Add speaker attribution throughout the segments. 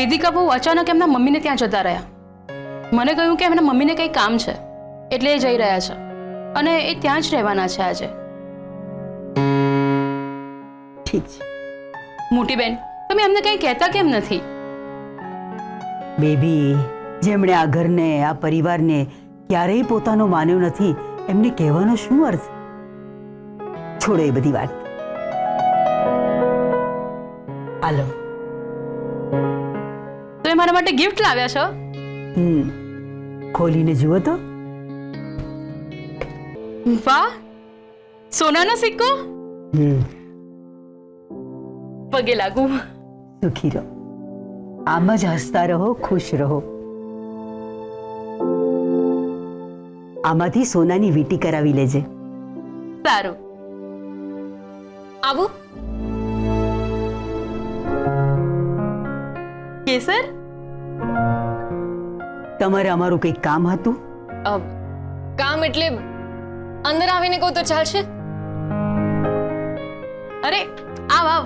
Speaker 1: વેદિકા બહુ અચાનક એમના મમ્મીને ત્યાં જતા રહ્યા. મને કહ્યું કે એમના મમ્મીને કંઈ કામ છે એટલે એ જઈ રહ્યા છે અને એ ત્યાં જ રહેવાના છે આજે.
Speaker 2: ઠીક છે.
Speaker 1: મોટી બેન, તમે એમને કંઈ કહેતા કેમ નથી?
Speaker 2: બેબી, જેમણે આ ઘરને આ પરિવારને ક્યારેય પોતાનો માન્યો નથી એમને કહેવાનો શું અર્થ? છોડો એ બધી વાત. હાલો.
Speaker 1: તો એ મારા માટે ગિફ્ટ લાવ્યા છો?
Speaker 2: ખોલીને જુઓ તો.
Speaker 1: વાહ, સોનાનો સિક્કો. પગે લાગુ.
Speaker 2: સુખી રહો, આમ જ હસતા રહો, ખુશ રહો. આમાંથી સોનાની વીંટી કરાવી લેજે.
Speaker 1: સારું. આવું કેસર,
Speaker 2: તમારે અમારું કંઈક કામ હતું?
Speaker 3: કામ એટલે અંદર આવીને કહું તો ચાલશે?
Speaker 1: અરે આવ આવ.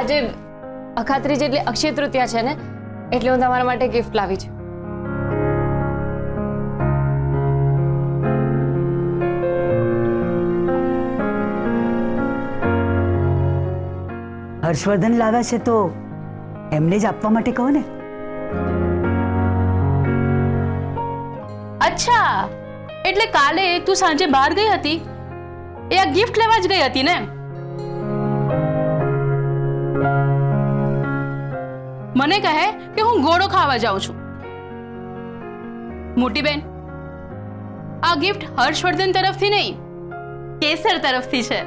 Speaker 3: આજે અખાત્રીજ એટલે અક્ષય તૃતીયા છે ને, એટલે હું તમારા માટે ગિફ્ટ લાવી છું.
Speaker 2: હર્ષવર્ધન લાવ્યા છે તો એમને જ આપવા માટે કહો ને.
Speaker 1: અચ્છા, એટલે કાલે તું સાંજે બહાર ગઈ હતી એ આ ગિફ્ટ લેવા જ ગઈ હતી ને? મને કહે કે હું ગોળો ખાવા જાઉં છું. મોટી બેન, આ ગિફ્ટ હર્ષવર્ધન તરફથી નહીં, કેસર તરફથી છે.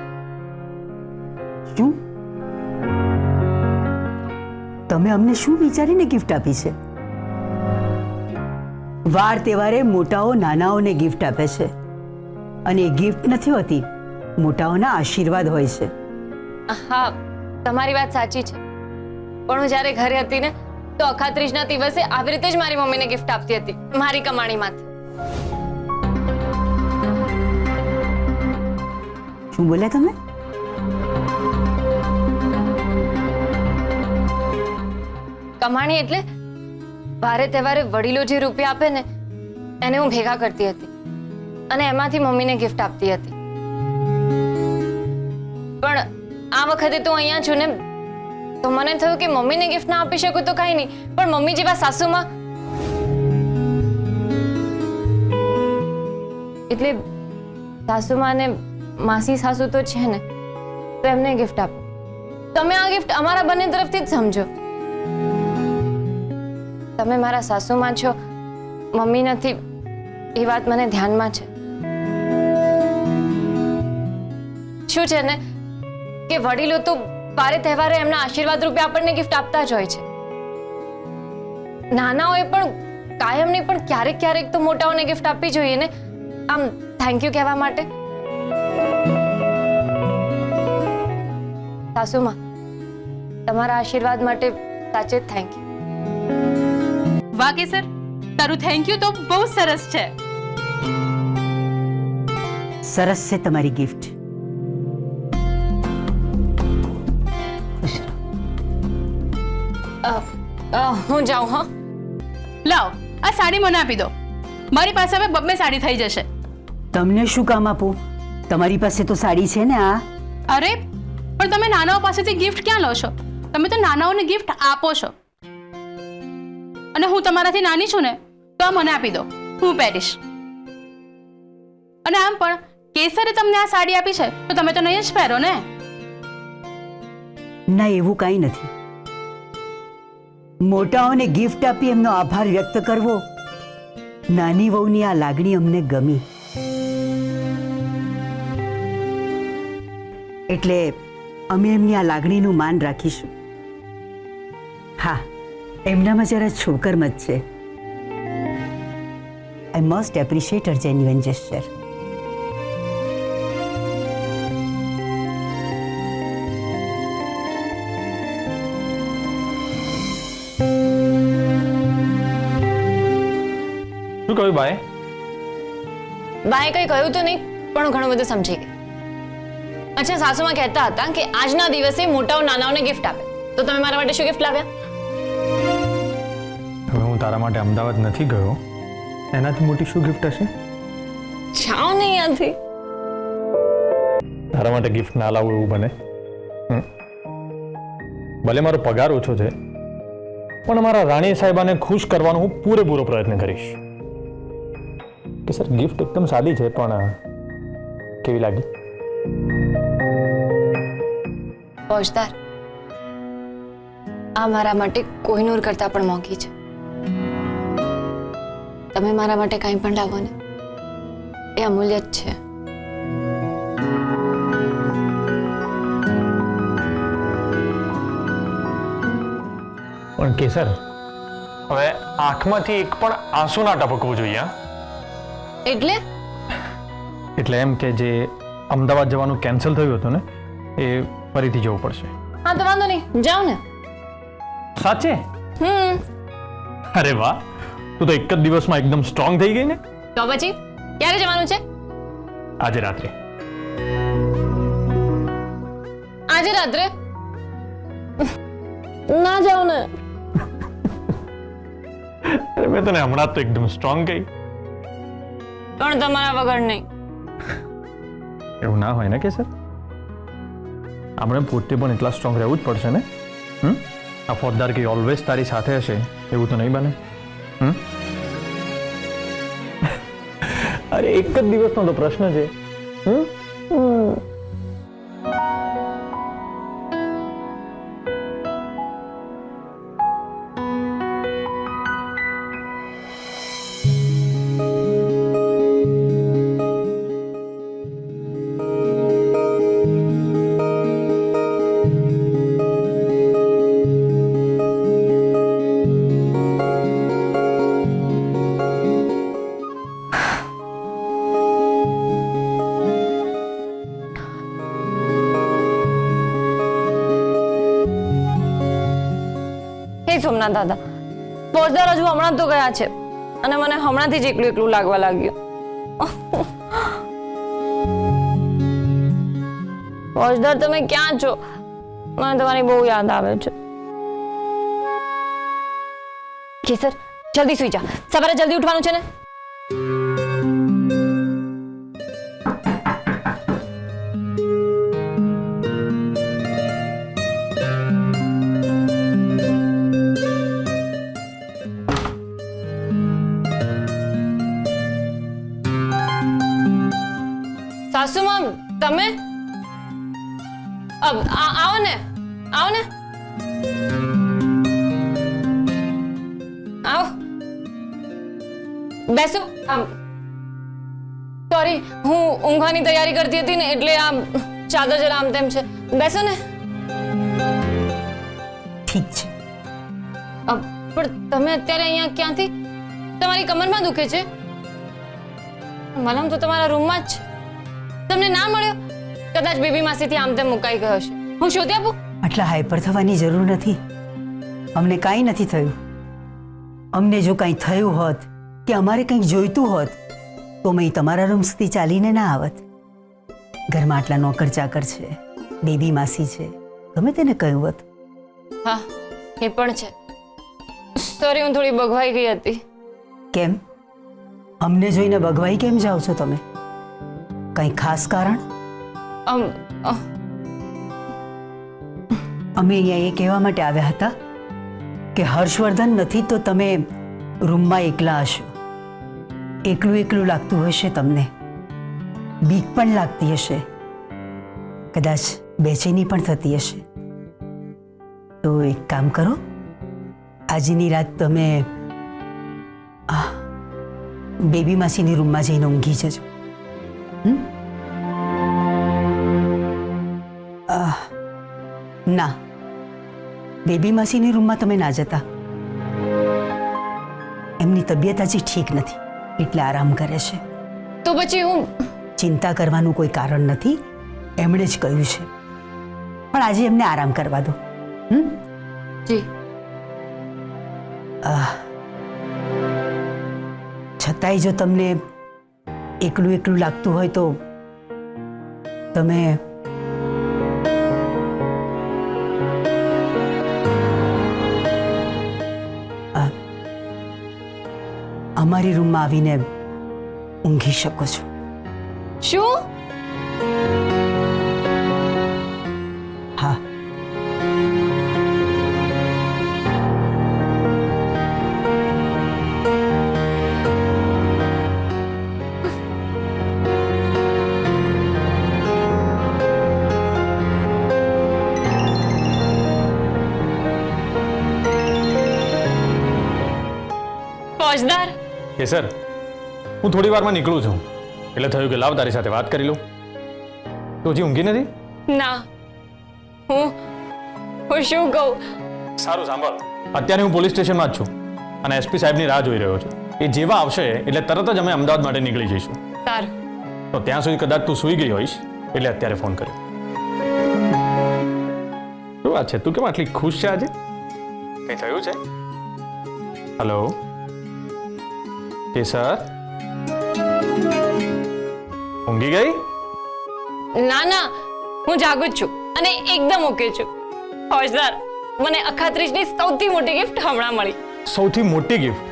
Speaker 2: શું? તમે અમને શું વિચારીને ગિફ્ટ આપી છે? વાર તહેવારે મોટાઓ નાનાઓને ગિફ્ટ આપે છે અને એ ગિફ્ટ નથી હોતી, મોટાઓના આશીર્વાદ હોય છે.
Speaker 3: હા, તમારી વાત સાચી છે, પણ હું જ્યારે ઘરે હતી ને તો અખાત્રીજના દિવસે આવી રીતે જ મારી મમ્મીને ગિફ્ટ આપતી હતી, મારી કમાણીમાંથી.
Speaker 2: શું બોલ્યા તમે?
Speaker 3: કમાણી એટલે વારે તહેવારે વડીલો જે રૂપિયા આપે ને એને હું ભેગા કરતી હતી અને એમાંથી મમ્મીને ગિફ્ટ આપતી હતી. પણ આ વખતે તો અહીંયા છું ને તો મને થયું કે મમ્મીને ગિફ્ટ ના આપી શકું તો કાંઈ નહીં, પણ મમ્મી જેવા સાસુમાં એટલે સાસુમાં ને માસી સાસુ તો છે ને, તો એમને ગિફ્ટ આપો. તમે આ ગિફ્ટ અમારા બંને તરફથી જ સમજો. તમે મારા સાસુમાં છો, મમ્મી નથી, એ વાત મને ધ્યાનમાં છે. શું છે ને કે વડીલો તો વારે તહેવારે એમના આશીર્વાદ રૂપે આપણને ગિફ્ટ આપતા જ હોય છે. નાનાઓએ પણ કાયમ નહીં પણ ક્યારેક ક્યારેક તો મોટાઓને ગિફ્ટ આપવી જોઈએ ને, આમ થેન્ક યુ કહેવા માટે. સાસુમાં, તમારા આશીર્વાદ માટે સાચે જ થેન્ક યુ.
Speaker 1: વાહ કેસર, તારું થેન્ક યુ તો બહુ સરસ છે.
Speaker 2: સરસ છે તમારી ગિફ્ટ.
Speaker 3: હું જાઉં? હા,
Speaker 1: લાવ આ સાડી મને આપી દો. મારી પાસે હવે બબ્બે સાડી થઈ જશે.
Speaker 2: તમને શું કામ આપું? તમારી પાસે તો સાડી છે ને. આ
Speaker 1: અરે પણ તમે નાનાઓ પાસેથી ગિફ્ટ ક્યાં લો છો? તમે તો નાનાઓને ગિફ્ટ આપો છો. અને હું તમારાથી નાની છું ને તો આ મને આપી દો, હું પહેરીશ. અને આમ પણ કેસરે તમને આ સાડી આપી છે તો તમે તો નહીં જ પહેરો ને?
Speaker 2: ના, એવું કાંઈ નથી. મોટાઓને ગિફ્ટ આપી એમનો આભાર વ્યક્ત કરવો, નાની વહુની આ લાગણી અમને ગમી. એટલે અમે એમની આ લાગણીનું માન રાખીશું. હા, એમનામાં જરા છોકરમત છે. I must appreciate Har genuine gesture.
Speaker 4: શું કહ્યું ભાઈ?
Speaker 3: બાએ કંઈ કહ્યું તો નહીં, પણ હું ઘણું બધું સમજી ગઈ. અચ્છા, સાસુમાં કહેતા હતા કે આજના દિવસે મોટાઓ નાનાઓને ગિફ્ટ આપે, તો તમે મારા માટે શું ગિફ્ટ લાવ્યા?
Speaker 4: હવે હું તારા માટે અમદાવાદ નથી ગયો, એનાથી મોટી શું ગિફ્ટ હશે?
Speaker 3: જાઓ ને અહીંયાથી.
Speaker 4: તારા માટે ગિફ્ટ ના લાવું એવું બને? ભલે મારો પગાર ઓછો છે, પણ મારા રાણી સાહેબાને ખુશ કરવાનો હું પૂરેપૂરો પ્રયત્ન કરીશ. કે સર, ગિફ્ટ એકદમ સાદી છે, પણ કેવી લાગી?
Speaker 3: ફોજદાર, આ મારા માટે કોહિનૂર કરતા પણ મોંઘી છે. તમે મારા માટે કંઈ પણ લાવો ને, એ અમૂલ્ય જ છે.
Speaker 4: પણ કેસર, હવે આંખમાંથી એક પણ આંસુ ના ટપકવું જોઈએ.
Speaker 3: એટલે
Speaker 4: એટલે એમ કે જે અમદાવાદ જવાનું કેન્સલ થયું હતું ને, એ ફરીથી જવું પડશે.
Speaker 3: હા, તો વાંધો નહીં, જાઓ ને.
Speaker 4: સાચે? અરે વાહ, તું તો એક જ દિવસમાં એકદમ સ્ટ્રોંગ થઈ ગઈ ને.
Speaker 3: તો પછી ક્યારે જવાનું છે?
Speaker 4: આજે રાત્રે.
Speaker 3: આજે રાત્રે? ના જાઓ ને.
Speaker 4: અરે મેં તને હમણાં તો એકદમ સ્ટ્રોંગ કહી.
Speaker 3: પણ તમારા વગર નહીં.
Speaker 4: એવું ના હોય ને કે સર, આપણે પોતે પણ એટલા સ્ટ્રોંગ રહેવું જ પડશે ને. આ ફોજદાર કે ઓલવેઝ તારી સાથે હશે એવું તો નહીં બને. અરે એક જ દિવસનો તો પ્રશ્ન છે.
Speaker 3: સોમનાથ દાદા, ફોજદાર હજુ હમણાં તો ગયા છે અને મને હમણાંથી જ એકલું એકલું લાગવા લાગ્યું. ફોજદાર, તમે ક્યાં છો? મને તમારી બહુ યાદ આવે છે. કેસર, જલ્દી સુઈ જા, સવારે જલ્દી ઉઠવાનું છે ને. સાસુમાં, તમે આવો ને, આવો ને, આવો, બેસો. સોરી, હું ઊંઘવાની તૈયારી કરતી હતી ને, એટલે આ ચાદર જરા આમ તેમ છે. બેસો ને.
Speaker 2: ઠીક છે.
Speaker 3: પણ તમે અત્યારે અહીંયા ક્યાંથી? તમારી કમરમાં દુખે છે? મલમ તો તમારા રૂમમાં જ છે. તમને ના મળ્યો? કદાચ બેબી માસીથી આમ તેમ મુકાઈ ગયો છે. હું શોધી આપું?
Speaker 2: આટલા હાઈપર થવાની જરૂર નથી. અમને કાંઈ નથી થયું. અમને જો કાંઈ થયું હોત કે અમારે કંઈક જોઈતું હોત તો મેં તમારા રૂમ સુધી ચાલીને ના આવત. ઘરમાં આટલા નોકર ચાકર છે, બેબી માસી છે, ગમે તેને કહ્યું હોત.
Speaker 3: હા, એ પણ છે. સોરી, હું થોડી બગવાઈ ગઈ હતી.
Speaker 2: કેમ? અમને જોઈને બગવાઈ કેમ જાઓ છો તમે? કંઈ ખાસ કારણ? અમે અહીંયા એ કહેવા માટે આવ્યા હતા કે હર્ષવર્ધન નથી તો તમે રૂમમાં એકલા હશો. એકલું એકલું લાગતું હશે તમને, બીક પણ લાગતી હશે, કદાચ બેચેની પણ થતી હશે. તો એક કામ કરો, આજની રાત તમે બેબી માસીની રૂમમાં જઈને ઊંઘી જજો. ના, બેબી માસીની રૂમમાં તમે ના જતા. એમની તબિયત હજી ઠીક નથી એટલે આરામ કરે છે.
Speaker 3: તો પછી હું?
Speaker 2: ચિંતા કરવાનું કોઈ કારણ નથી, એમણે જ કહ્યું છે. પણ આજે એમને આરામ કરવા દો.
Speaker 3: જી.
Speaker 2: છતાંય જો તમને એકલું એકલું લાગતું હોય તો તમે અમારી રૂમમાં આવીને ઊંઘી શકો છો.
Speaker 3: શું?
Speaker 2: હા.
Speaker 3: ફોજદાર,
Speaker 4: કે સર હું થોડી વારમાં નીકળું છું એટલે થયું કે લાવ તારી સાથે વાત કરી લઉં. તો હજી ઊંઘી નથી?
Speaker 3: ના. હું શું કહું?
Speaker 4: સારું સાંભળ, અત્યારે હું પોલીસ સ્ટેશનમાં જ છું અને એસપી સાહેબની રાહ જોઈ રહ્યો છું. એ જેવા આવશે એટલે તરત જ અમે અમદાવાદ માટે નીકળી જઈશું.
Speaker 3: સારું.
Speaker 4: તો ત્યાં સુધી કદાચ તું સૂઈ ગઈ હોઈશ એટલે અત્યારે ફોન કર્યો. શું વાત છે, તું કેમ આટલી ખુશ છે આજે? કંઈ થયું છે? હેલો કેસર, ઊંઘી ગઈ?
Speaker 3: ના ના, હું જાગું જ છું અને એકદમ ઓકે છું. ફોજદાર, મને અખાત્રીજની સૌથી મોટી ગિફ્ટ હમણાં મળી.
Speaker 4: સૌથી મોટી ગિફ્ટ?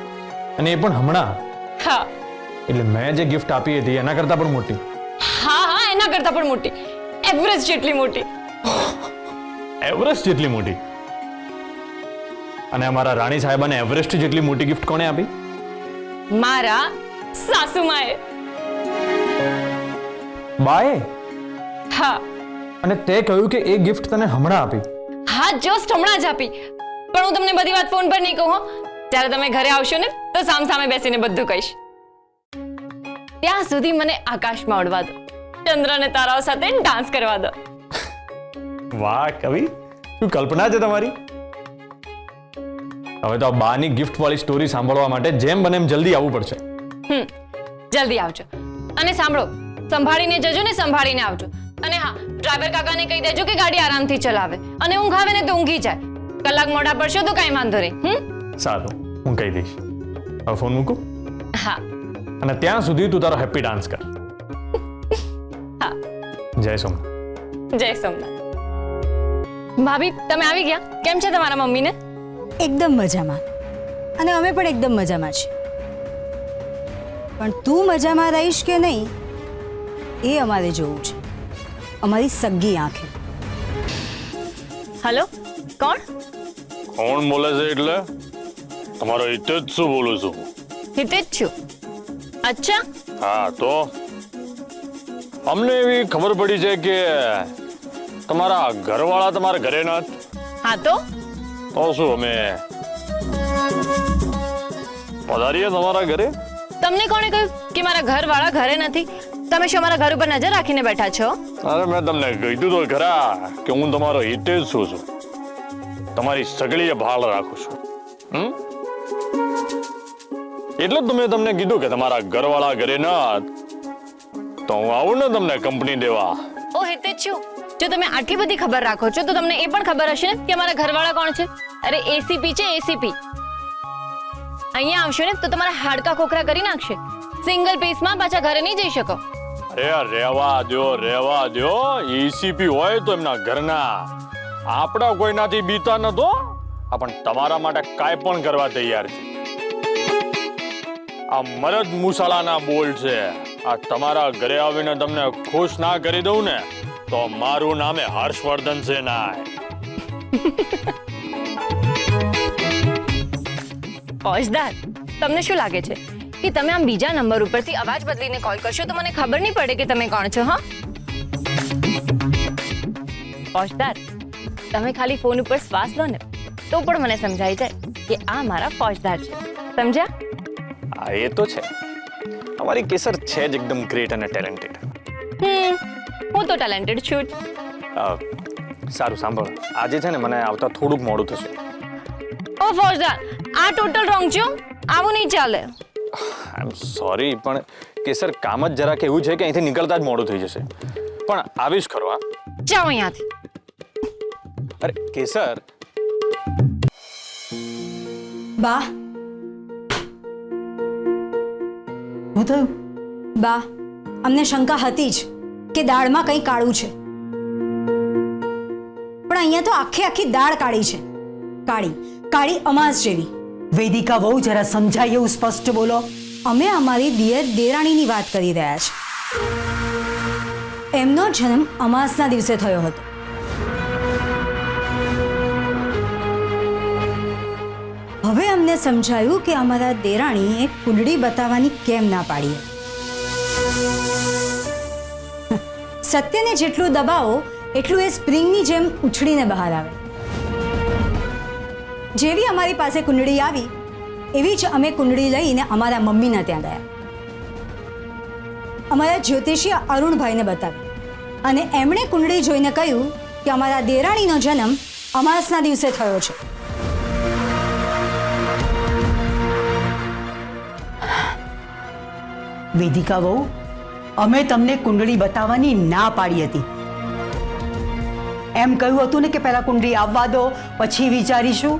Speaker 4: અને એ પણ હમણાં?
Speaker 3: હા
Speaker 4: એટલે મેં જે ગિફ્ટ આપી હતી એના કરતાં પણ મોટી?
Speaker 3: હા હા, એના કરતાં પણ મોટી, એવરેસ્ટ જેટલી મોટી.
Speaker 4: એવરેસ્ટ જેટલી મોટી? અને અમારા રાણી સાહેબાને એવરેસ્ટ જેટલી મોટી ગિફ્ટ કોણે આપી?
Speaker 3: મારા સાસુમાએ.
Speaker 4: બાએ?
Speaker 3: હા
Speaker 4: અને તે કહ્યું કે એ ગિફ્ટ તને હમણાં આપી?
Speaker 3: હા, જસ્ટ હમણાં જ આપી. પણ હું તમને બધી વાત ફોન પર નહીં કહું હો. જ્યારે તમે ઘરે આવશો ને તો સામે બેસીને બધું કહીશ. ત્યાં સુધી મને આકાશમાં ઉડવા દો, ચંદ્ર અને તારાઓ સાથે ડાન્સ કરવા દો.
Speaker 4: વાહ કવિ, શું કલ્પના છે તમારી. હવે તો આ બાની ગિફ્ટ વાળી સ્ટોરી સાંભળવા માટે જેમ બને એમ જલ્દી આવવું પડશે.
Speaker 3: જલ્દી આવજો. અને સાંભળો, સંભાળીને જજો ને સંભાળીને આવજો. અને હા, ડ્રાઈવર કાકાને કહી દેજો કે ગાડી આરામથી ચલાવે અને ઊંઘ આવે ને તો ઊંઘી જાય. કલાક મોડા પડશો તો કાંઈ વાંધો નહીં.
Speaker 4: સારું, હું કહી દઈશ. હવે ફોન મૂકું?
Speaker 3: હા.
Speaker 4: અને ત્યાં સુધી તું તારો હેપી ડાન્સ કર.
Speaker 3: હા.
Speaker 4: જય સોમનાથ.
Speaker 3: જય સોમનાથ. ભાભી, તમે આવી ગયા? કેમ છે તમારા મમ્મીને?
Speaker 5: એકદમ મજામાં. અને અમે પણ એકદમ મજામાં છીએ. પણ તું મજામાં રહીશ કે નહીં એ અમારે જોવું છે, અમારી સગ્ગી આંખે.
Speaker 3: હલો, કોણ?
Speaker 6: કોણ બોલે છે એટલે? તમારો હિતેજ શું બોલું છું?
Speaker 3: હિતેજ છું. અચ્છા.
Speaker 6: હા તો અમને એવી ખબર પડી છે કે તમારા ઘરવાળા તમારા ઘરે નથી.
Speaker 3: હા તો
Speaker 6: શું અમે પધારીએ તમારા ઘરે?
Speaker 3: તમને કોણે કહ્યું કે મારા ઘરવાળા ઘરે નથી? તમે શું મારા ઘર ઉપર નજર રાખીને બેઠા છો?
Speaker 6: અરે મેં તમને કીધું તો ખરા કે હું તમારો હિતેજ છું. તમારી સગડીએ ભાળ રાખું છું. એટલે જ મેં તમને કીધું કે તમારા ઘરવાળા ઘરે ન તો હું આવું ને તમને કંપની દેવા.
Speaker 3: ઓ હિતેજ છું, જો તમે આટલી બધી ખબર રાખો છો તો તમને એ પણ ખબર હશે ને કે મારા ઘરવાળા કોણ છે? અરે એસીપી છે, એસીપી. અહીંયા આવશો ને તો તમારા હાડકા ખોખરા કરી નાખશે. સિંગલ પીસમાં પાછા ઘરે નહીં જઈ શકો.
Speaker 6: અરે રહેવા દો. એસીપી હોય તો એમના ઘરના, આપણા કોઈનાથી બીતા નતો. પણ તમારા માટે કાંઈ પણ કરવા તૈયાર છે. આ મરદ મુસાલાના બોલ છે. આ તમારા ઘરે આવીને તમને ખુશ ના કરી દઉં ને તો મારું નામે હર્ષવર્ધન છે ના.
Speaker 3: ફોજદાર, તમને શું લાગે છે કે તમે આમ બીજા નંબર ઉપરથી અવાજ બદલીને કોલ કરશો તો મને ખબર નહીં પડે કે તમે કોણ છો? હા ફોજદાર, તમે ખાલી ફોન ઉપર શ્વાસ લો ને તો પણ મને સમજાઈ જાય કે આ મારા ફોજદાર છે. સમજ્યા?
Speaker 4: હા એ તો છે. અમારી કેસર છે જ એકદમ ગ્રેટ અને ટેલેન્ટેડ.
Speaker 3: હું તો ટેલેન્ટેડ છું જ.
Speaker 4: સારું સાંભળ, આજે છે ને મને આવતા થોડુંક મોડું થશે.
Speaker 3: ઓ ફોજદાર, આ ટોટલ રોંગ છે. આવું નહીં ચાલે.
Speaker 4: આઈ એમ સોરી, પણ કેસર કામ જ જરાક એવું છે કે અહીંથી નીકળતા જ મોડું થઈ જશે. પણ આવીશ ખરો. હા
Speaker 3: જાઓ અહીંયાથી.
Speaker 4: અરે કેસર.
Speaker 5: બા,
Speaker 2: શું થયું?
Speaker 5: બા, અમને શંકા હતી જ કે દાળમાં કંઈ કાળું છે. પણ અહીંયા તો આખી દાળ કાળી છે. કાળી અમાસ જેવી.
Speaker 2: વેદિકા, બહુ જરા સમજાય એવું સ્પષ્ટ બોલો.
Speaker 5: અમે અમારી દિયર દેરાણીની વાત કરી રહ્યા છીએ. એમનો જન્મ અમાસના દિવસે થયો હતો. હવે અમને સમજાયું કે અમારા દેરાણીએ કુંડળી બતાવવાની કેમ ના પાડી. સત્યને જેટલું દબાવો એટલું એ સ્પ્રિંગની જેમ ઉછળીને બહાર આવે. જેવી અમારી પાસે કુંડળી આવી એવી જ અમે કુંડળી લઈને અમારા મમ્મીના ત્યાં ગયા. અમારા જ્યોતિષી અરુણભાઈને બતાવી અને એમણે કુંડળી જોઈને કહ્યું કે અમારા દેરાણીનો જન્મ અમાસના દિવસે થયો છે.
Speaker 2: વેદિકા વહુ, અમે તમને કુંડળી બતાવવાની ના પાડી હતી. એમ કહ્યું હતું ને કે પહેલા કુંડળી આવવા દો પછી વિચારીશું.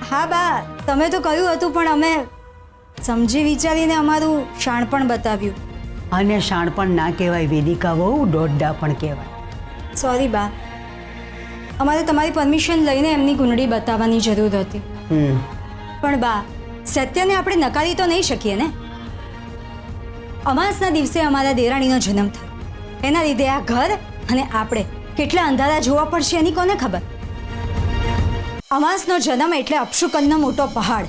Speaker 5: હા બા, તમે તો કહ્યું હતું પણ અમે સમજી વિચારીને અમારું શાણપણ બતાવ્યું.
Speaker 2: અને શાણપણ ના કહેવાય વેદિકા વહુ, દોડડા પણ કહેવાય.
Speaker 5: સોરી બા, અમારે તમારી પરમિશન લઈને એમની કુંડળી બતાવવાની જરૂર હતી. પણ બા, સત્યને આપણે નકારી તો નહીં શકીએ ને. અમાસના દિવસે અમારા દેરાણીનો જન્મ થયો. એના લીધે આ ઘર અને આપણે કેટલા અંધારા જોવા પડશે એની કોને ખબર. અમાસનો જન્મ એટલે અપશુકનનો મોટો પહાડ.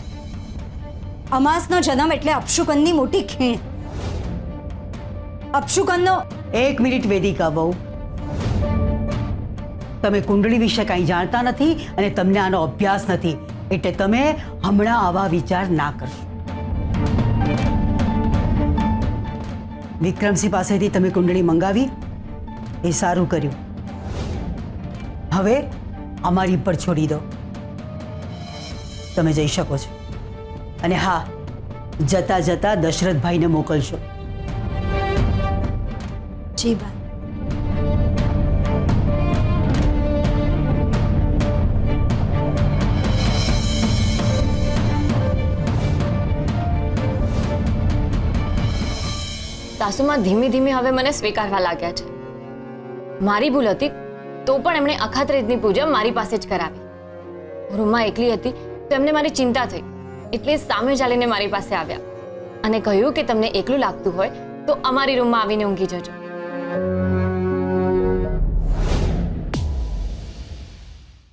Speaker 5: અમાસનો જન્મ એટલે અપશુકનની મોટી ખીણ. અપશુકનનો
Speaker 2: એક મિનિટ વેદિકા વહુ, તમે કુંડળી વિશે કાંઈ જાણતા નથી અને તમને આનો અભ્યાસ નથી, એટલે તમે હમણાં આવા વિચાર ના કરશો. વિક્રમસિંહ પાસેથી તમે કુંડળી મંગાવી એ સારું કર્યું. હવે અમારી પર છોડી દો. તમે જઈ શકો છો. અને હા, જતા જતા દશરથભાઈને મોકલશો.
Speaker 5: જી બા.
Speaker 3: સાસુમાં ધીમે ધીમે હવે મને સ્વીકારવા લાગ્યા છે. મારી ભૂલ હતી તો પણ એમણે અખાત્રીજની પૂજા મારી પાસે જ કરાવી. રૂમમાં એકલી હતી તો એમને મારી ચિંતા થઈ, એટલે સામે ચાલીને મારી પાસે આવ્યા અને કહ્યું કે તમને એકલું લાગતું હોય તો અમારી રૂમમાં આવીને ઊંઘી જજો.